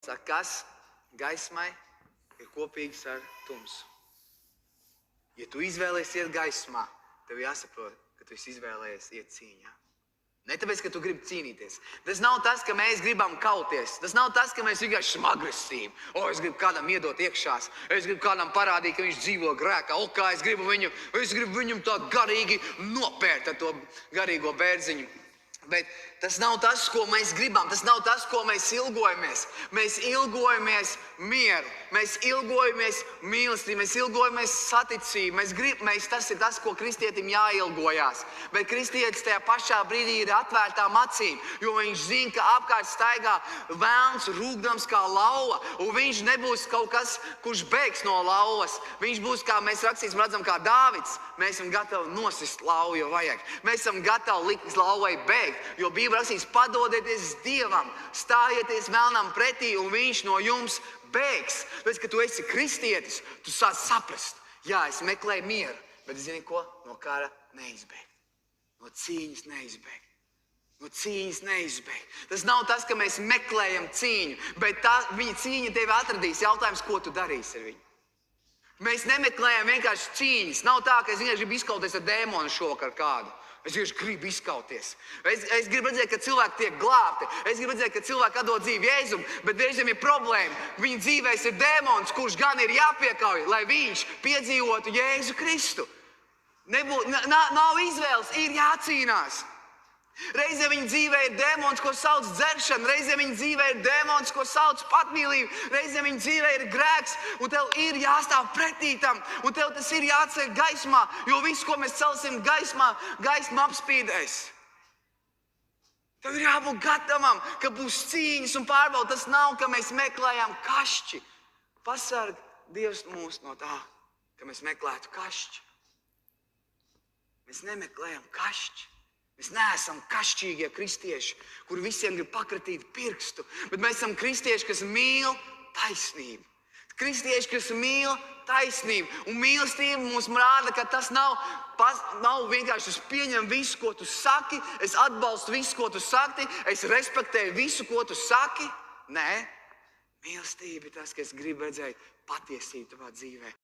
Saka, kas gaismai ir kopīgs ar tumsu? Ja tu izvēlēsies iet gaismā, tev jāsaprot, ka tu esi izvēlējies iet cīņā. Ne tāpēc, ka tu gribi cīnīties. Tas nav tas, ka mēs gribam kauties. Tas nav tas, ka mēs vienkārši esam agresīvi. Es gribu kādam iedot iekšās. Es gribu kādam parādīt, ka viņš dzīvo grēkā. Kā es gribu viņam tā garīgi nopērt ar to garīgo bērziņu. Bet tas nav tas, ko mēs gribam. Tas nav tas, ko mēs ilgojamies. Mēs ilgojamies mieru. Mēs ilgojamies mīlestību. Mēs ilgojamies saticību. Tas ir tas, ko kristietim jāilgojās. Bet kristietis tajā pašā brīdī ir atvērtām acīm, jo viņš zina, ka apkārt staigā velns rūgdams kā lauva. Un viņš nebūs kaut kas, kurš bēgs no lauvas. Viņš būs, kā mēs redzam, kā Dāvids. Mēs esam gatavi nosist lauvu, jo vajag. Mēs esam gatavi likt lauvai bēgt. Jo Bībele rakstīs, padodieties Dievam, stājieties velnam pretī, un viņš no jums bēgs. Tāpēc, ka tu esi kristietis, tu sāc saprast, jā, es meklēju mieru, bet zini ko? No kara neizbēgt. No cīņas neizbēgt. No cīņas neizbēgt. Tas nav tas, ka mēs meklējam cīņu, bet viņa cīņa tevi atradīs. Jautājums, ko tu darīsi ar viņu? Mēs nemeklējam vienkārši cīņas. Nav tā, ka es vienkārši gribu izkauties ar dēmonu šovakar kādu. Es vienkārši gribu izkauties. Es gribu redzēt, ka cilvēki tiek glābti. Es gribu redzēt, ka cilvēki atdod dzīvi Jēzum, bet reizēm ir problēma. Viņa dzīvēs ir dēmons, kurš gan ir jāpiekauj, lai viņš piedzīvotu Jēzu Kristu. Nav izvēles, ir jācīnās. Reizē viņa dzīvē ir dēmons, ko sauc dzeršana. Reizē viņa dzīvē ir dēmons, ko sauc patmīlība. Reizē viņa dzīvē ir grēks, un tev ir jāstāv pretī tam. Un tev tas ir jāceļ gaismā, jo viss, ko mēs celsim gaismā, gaisma apspīdēs. Tev ir jābūt gatavam, ka būs cīņas un pārbaudas. Tas nav, ka mēs meklējam kašķi. Pasarg Dievs mūs no tā, ka mēs meklētu kašķi. Mēs nemeklējam kašķi. Mēs neesam kašķīgie kristieši, kuri visiem grib pakratīt pirkstu, bet mēs esam kristieši, kas mīl taisnību. Kristieši, kas mīl taisnību. Un mīlestība mums rāda, ka tas nav vienkārši es pieņemu visu, ko tu saki, es atbalstu visu, ko tu saki, es respektēju visu, ko tu saki. Nē, mīlestība ir tas, ka es gribu redzēt patiesību tavā dzīvē.